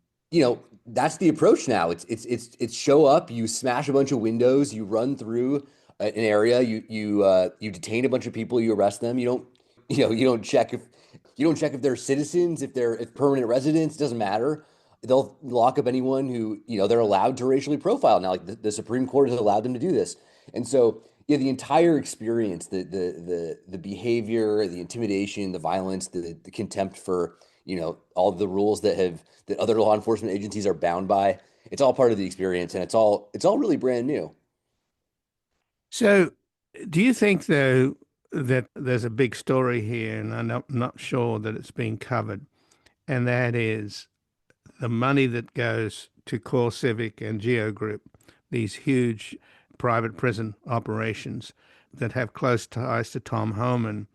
that's the approach now. It's show up, you smash a bunch of windows, you run through an area, you detain a bunch of people, you arrest them. You don't check if they're citizens, if permanent residents, doesn't matter. They'll lock up anyone who, they're allowed to racially profile now. Like the Supreme Court has allowed them to do this. And so, yeah, the entire experience, the behavior, the intimidation, the violence, the contempt for, all the rules that other law enforcement agencies are bound by. It's all part of the experience, and it's all really brand new. So, do you think, though, that there's a big story here, and I'm not sure that it's being covered, and that is the money that goes to Core Civic and Geo Group, these huge private prison operations that have close ties to Tom Homan,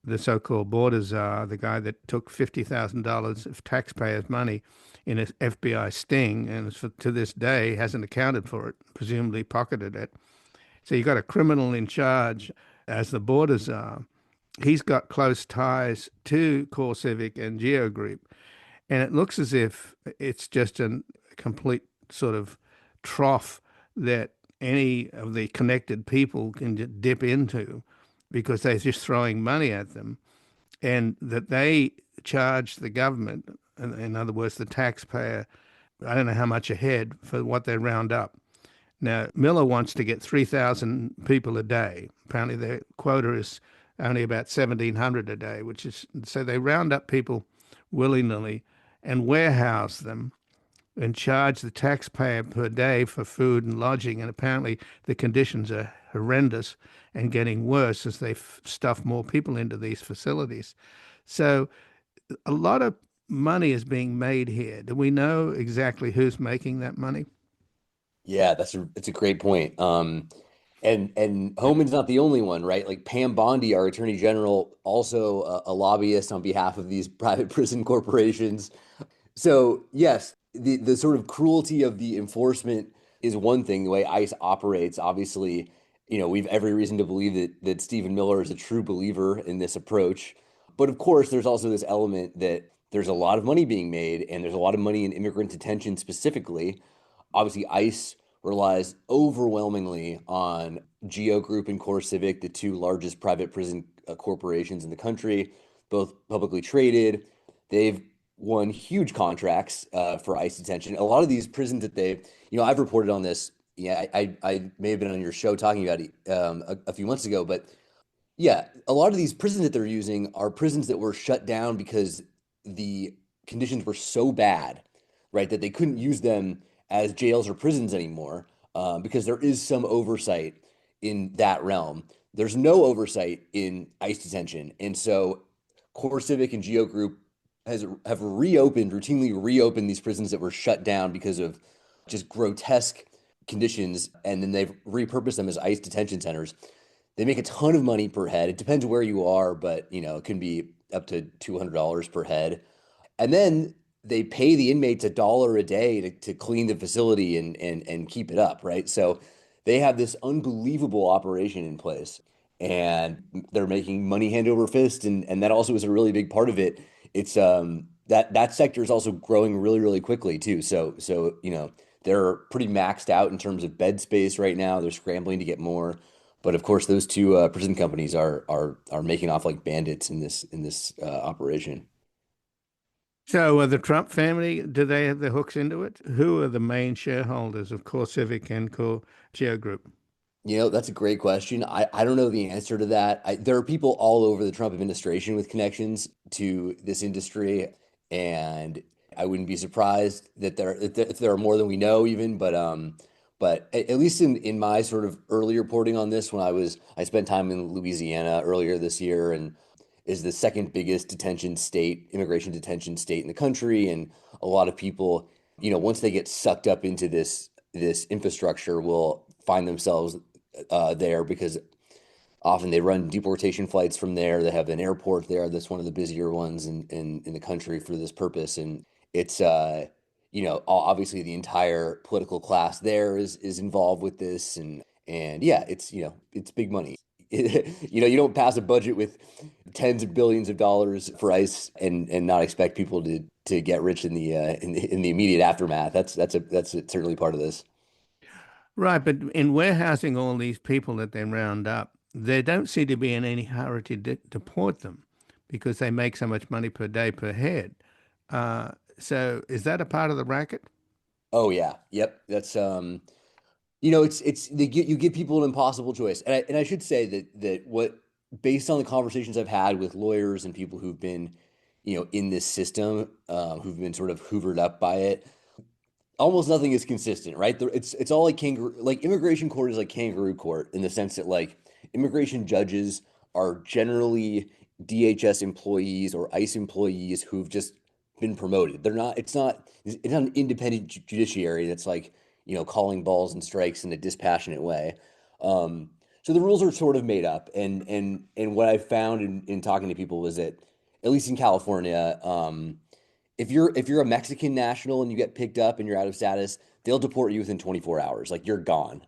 the so-called border czar, the guy that took $50,000 of taxpayers' money in an FBI sting, and to this day hasn't accounted for it, presumably pocketed it. So you got a criminal in charge as the border czar. He's got close ties to Core Civic and Geo Group, and it looks as if it's just a complete sort of trough that any of the connected people can dip into because they're just throwing money at them, and that they charge the government, in other words, the taxpayer, I don't know how much ahead for what they round up. Now, Miller wants to get 3,000 people a day. Apparently, their quota is only about 1,700 a day, which is so they round up people willy-nilly and warehouse them and charge the taxpayer per day for food and lodging. And apparently, the conditions are horrendous and getting worse as they stuff more people into these facilities. So, a lot of money is being made here. Do we know exactly who's making that money? Yeah, it's a great point. And Homan's not the only one, right? Like Pam Bondi, our Attorney General, also a lobbyist on behalf of these private prison corporations. So yes, the sort of cruelty of the enforcement is one thing. The way ICE operates, obviously, we've every reason to believe that Stephen Miller is a true believer in this approach. But of course, there's also this element that there's a lot of money being made, and there's a lot of money in immigrant detention specifically. Obviously, ICE relies overwhelmingly on Geo Group and Core Civic, the two largest private prison corporations in the country, both publicly traded. They've won huge contracts for ICE detention. A lot of these prisons that I've reported on this. Yeah, I may have been on your show talking about it a few months ago, but yeah, a lot of these prisons that they're using are prisons that were shut down because the conditions were so bad, right, that they couldn't use them as jails or prisons anymore because there is some oversight in that realm. There's no oversight in ICE detention. And so Core Civic and Geo Group have routinely reopened these prisons that were shut down because of just grotesque conditions, and then they've repurposed them as ICE detention centers. They make a ton of money per head. It depends where you are, but it can be up to $200 per head. And then they pay the inmates $1 a day to clean the facility and keep it up, right? So they have this unbelievable operation in place, and they're making money hand over fist, and that also is a really big part of it it's that sector is also growing really, really quickly too. So they're pretty maxed out in terms of bed space right now. They're scrambling to get more. But of course, those two prison companies are making off like bandits in this operation. So, the Trump family, do they have their hooks into it? Who are the main shareholders of Core Civic and Core Geo Group? That's a great question. I don't know the answer to that. There are people all over the Trump administration with connections to this industry, and I wouldn't be surprised that if there are more than we know even. But at least in my sort of early reporting on this, when I spent time in Louisiana earlier this year, and is the second biggest immigration detention state in the country, and a lot of people, once they get sucked up into this infrastructure, will find themselves there because often they run deportation flights from there. They have an airport there that's one of the busier ones in the country for this purpose. And it's obviously the entire political class there is involved with this, and yeah, it's big money. You don't pass a budget with tens of billions of dollars for ICE and not expect people to get rich in the immediate aftermath. That's certainly part of this. Right, but in warehousing all these people that they round up, they don't seem to be in any hurry to deport them because they make so much money per day per head. So is that a part of the racket? Oh yeah, yep. That's you give people an impossible choice, and I should say that what based on the conversations I've had with lawyers and people who've been, in this system, who've been sort of hoovered up by it, almost nothing is consistent, right? It's all like kangaroo, like immigration court is like kangaroo court in the sense that like immigration judges are generally DHS employees or ICE employees who've just been promoted. It's not an independent judiciary that's like, calling balls and strikes in a dispassionate way. So the rules are sort of made up, and what I found in talking to people was that at least in California, if you're a Mexican national and you get picked up and you're out of status, they'll deport you within 24 hours. Like you're gone.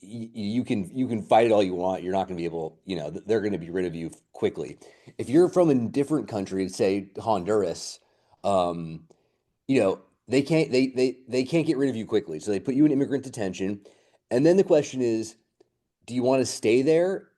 You can fight it all you want. You're not going to be able, they're going to be rid of you quickly. If you're from a different country, say Honduras, um, they can't get rid of you quickly. So they put you in immigrant detention. And then the question is, do you want to stay there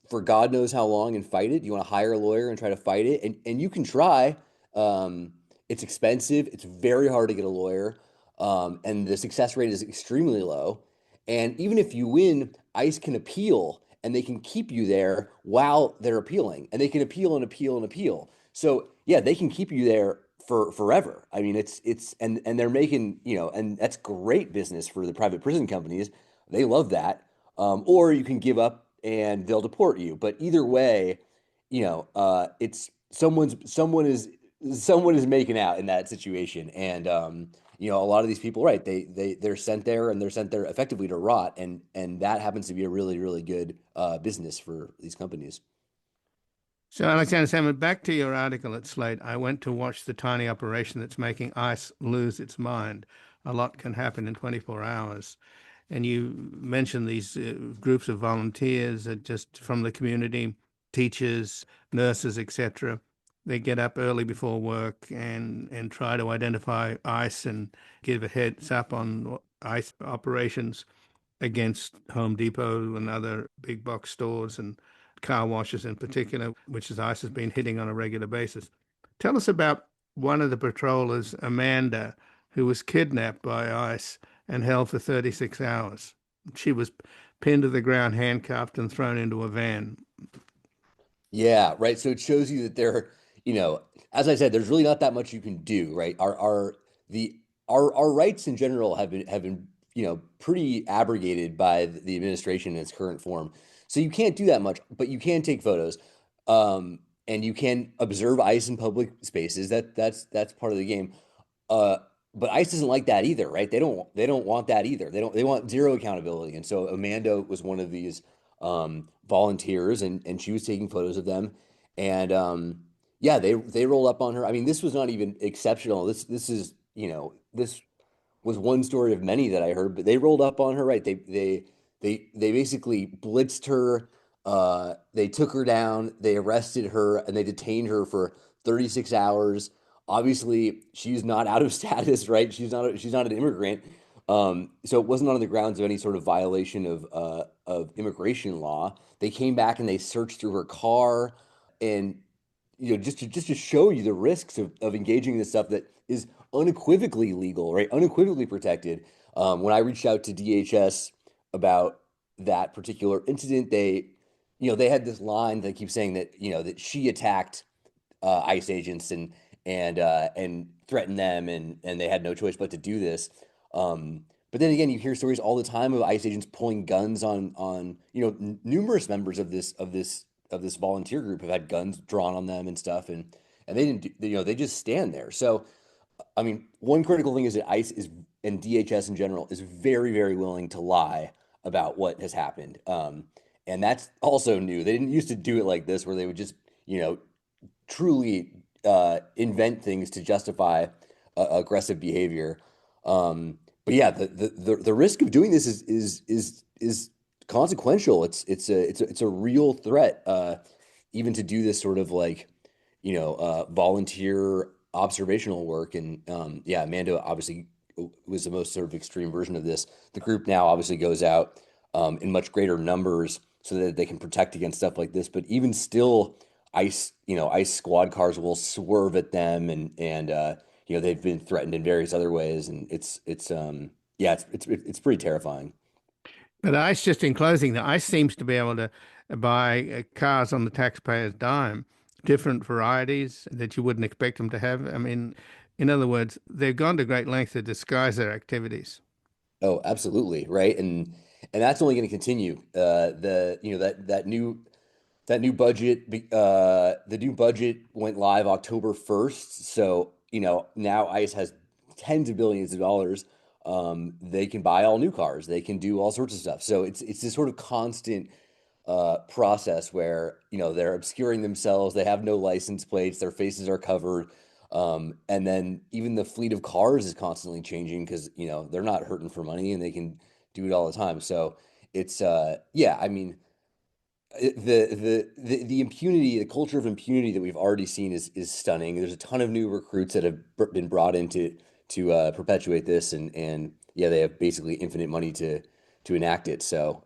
for God knows how long and fight it? Do you want to hire a lawyer and try to fight it? And you can try. It's expensive. It's very hard to get a lawyer. And the success rate is extremely low. And even if you win, ICE can appeal and they can keep you there while they're appealing. And they can appeal and appeal and appeal. So yeah, they can keep you there for forever. I mean, and they're making, and that's great business for the private prison companies. They love that. Or you can give up and they'll deport you. But either way, it's someone is making out in that situation, and a lot of these people, right? They're sent there, and they're sent there effectively to rot, and that happens to be a really really good business for these companies. So, Alexander Salmon, back to your article at Slate. I went to watch the tiny operation that's making ICE lose its mind. A lot can happen in 24 hours. And you mentioned these groups of volunteers just from the community, teachers, nurses, etc. They get up early before work and try to identify ICE and give a heads up on ICE operations against Home Depot and other big box stores and car washes in particular, which is ICE has been hitting on a regular basis. Tell us about one of the patrollers, Amanda, who was kidnapped by ICE and held for 36 hours. She was pinned to the ground, handcuffed, and thrown into a van. Yeah, right. So it shows you that you know, as I said, there's really not that much you can do, right? Our rights in general have been pretty abrogated by the administration in its current form. So you can't do that much, but you can take photos, and you can observe ICE in public spaces. That's part of the game. Uh, but ICE doesn't like that either, right? They don't want that either. They want zero accountability. And so Amanda was one of these volunteers, and she was taking photos of them, and yeah, they rolled up on her. I mean, this was not even exceptional. This was one story of many that I heard, but they rolled up on her, right? They basically blitzed her, They took her down, they arrested her, and they detained her for 36 hours. Obviously, she's not out of status, right? She's not an immigrant. So it wasn't on the grounds of any sort of violation of immigration law. They came back and they searched through her car, and just to show you the risks of engaging in this stuff that is unequivocally legal, right? Unequivocally protected. When I reached out to DHS about that particular incident, they had this line that keeps saying that that she attacked ICE agents and threatened them, and they had no choice but to do this. But then again, you hear stories all the time of ICE agents pulling guns on numerous members of this volunteer group have had guns drawn on them and stuff, and they didn't they just stand there. So I mean, one critical thing is that ICE is and DHS in general is very, very willing to lie about what has happened. And that's also new. They didn't used to do it like this, where they would just, truly invent things to justify aggressive behavior. But yeah, the risk of doing this is consequential. It's a real threat, even to do this sort of like, volunteer observational work. And yeah, Amanda obviously was the most sort of extreme version of this. The group now obviously goes out in much greater numbers so that they can protect against stuff like this. But even still, ICE squad cars will swerve at them, and they've been threatened in various other ways, and it's pretty terrifying. But ICE, just in closing, the ICE seems to be able to buy cars on the taxpayer's dime, different varieties that you wouldn't expect them to have. I mean, in other words, they've gone to great lengths to disguise their activities. Oh, absolutely, right, and that's only going to continue. That new budget, the new budget went live October 1st. So now ICE has tens of billions of dollars. They can buy all new cars. They can do all sorts of stuff. So it's this sort of constant process where they're obscuring themselves. They have no license plates. Their faces are covered. And then even the fleet of cars is constantly changing because they're not hurting for money and they can do it all the time. So it's I mean, the impunity, the culture of impunity that we've already seen is stunning. There's a ton of new recruits that have been brought in to perpetuate this, and yeah, they have basically infinite money to enact it. So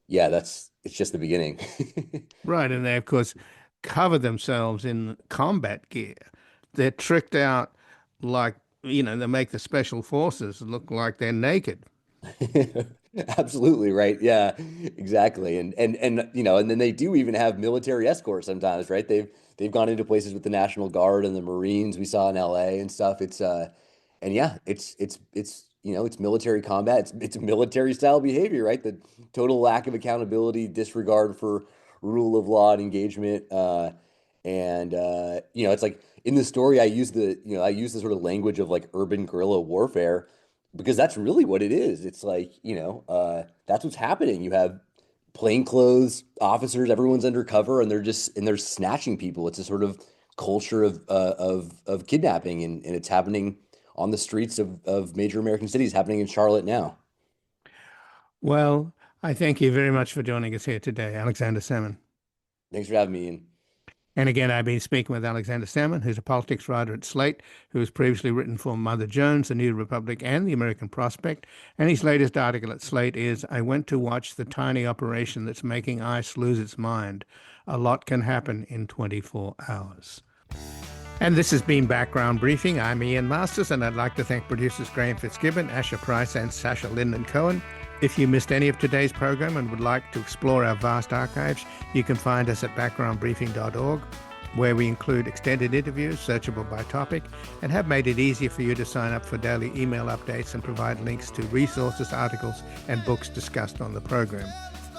it's just the beginning. Right, and they, of course, cover themselves in combat gear. They're tricked out like, they make the special forces look like they're naked. Absolutely right. Yeah, exactly. And then they do even have military escorts sometimes, right? They've gone into places with the National Guard and the Marines we saw in LA and stuff. It's military combat. It's military style behavior, right? The total lack of accountability, disregard for rule of law and engagement. It's like in the story I use the sort of language of like urban guerrilla warfare, because that's really what it is. It's like, that's what's happening. You have plainclothes officers, everyone's undercover, and they're snatching people. It's a sort of culture of kidnapping, and it's happening on the streets of major American cities, happening in Charlotte now. Well, I thank you very much for joining us here today, Alexander Sammon. Thanks for having me, Ian. And again, I've been speaking with Alexander Sammon, who's a politics writer at Slate, who has previously written for Mother Jones, The New Republic, and The American Prospect. And his latest article at Slate is, I went to watch the tiny operation that's making ICE lose its mind. A lot can happen in 24 hours. And this has been Background Briefing. I'm Ian Masters, and I'd like to thank producers Graham Fitzgibbon, Asher Price, and Sasha Linden-Cohen. If you missed any of today's program and would like to explore our vast archives, you can find us at backgroundbriefing.org, where we include extended interviews, searchable by topic, and have made it easier for you to sign up for daily email updates and provide links to resources, articles, and books discussed on the program.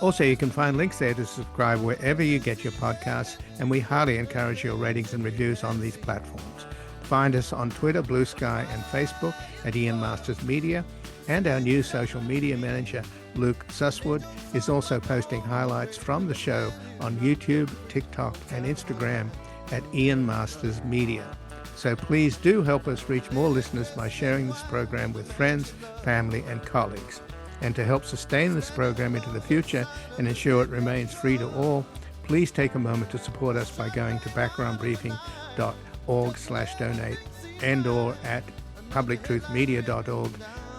Also, you can find links there to subscribe wherever you get your podcasts, and we highly encourage your ratings and reviews on these platforms. Find us on Twitter, Blue Sky, and Facebook at Ian Masters Media, and our new social media manager, Luke Susswood, is also posting highlights from the show on YouTube, TikTok, and Instagram at Ian Masters Media. So please do help us reach more listeners by sharing this program with friends, family, and colleagues. And to help sustain this program into the future and ensure it remains free to all, please take a moment to support us by going to backgroundbriefing.org/donate and/or at publictruthmedia.org,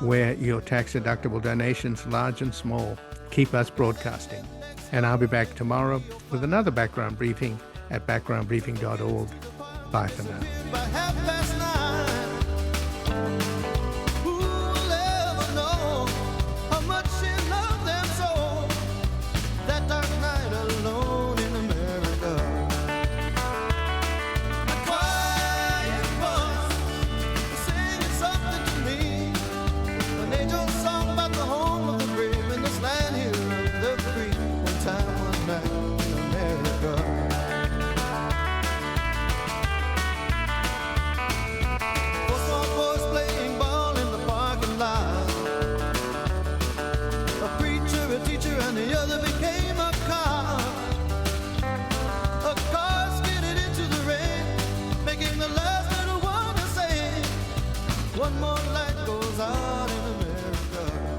where your tax-deductible donations, large and small, keep us broadcasting. And I'll be back tomorrow with another background briefing at backgroundbriefing.org. Bye for now. By 9:30. Who'll ever know how much she loved them so? That dark night alone in America. A quiet voice singing something to me. An angel song about the home of the brave in this land here of the free. One time, one night in America. And the other became a car skidded into the rain, making the last little one to say, one more light goes out in America.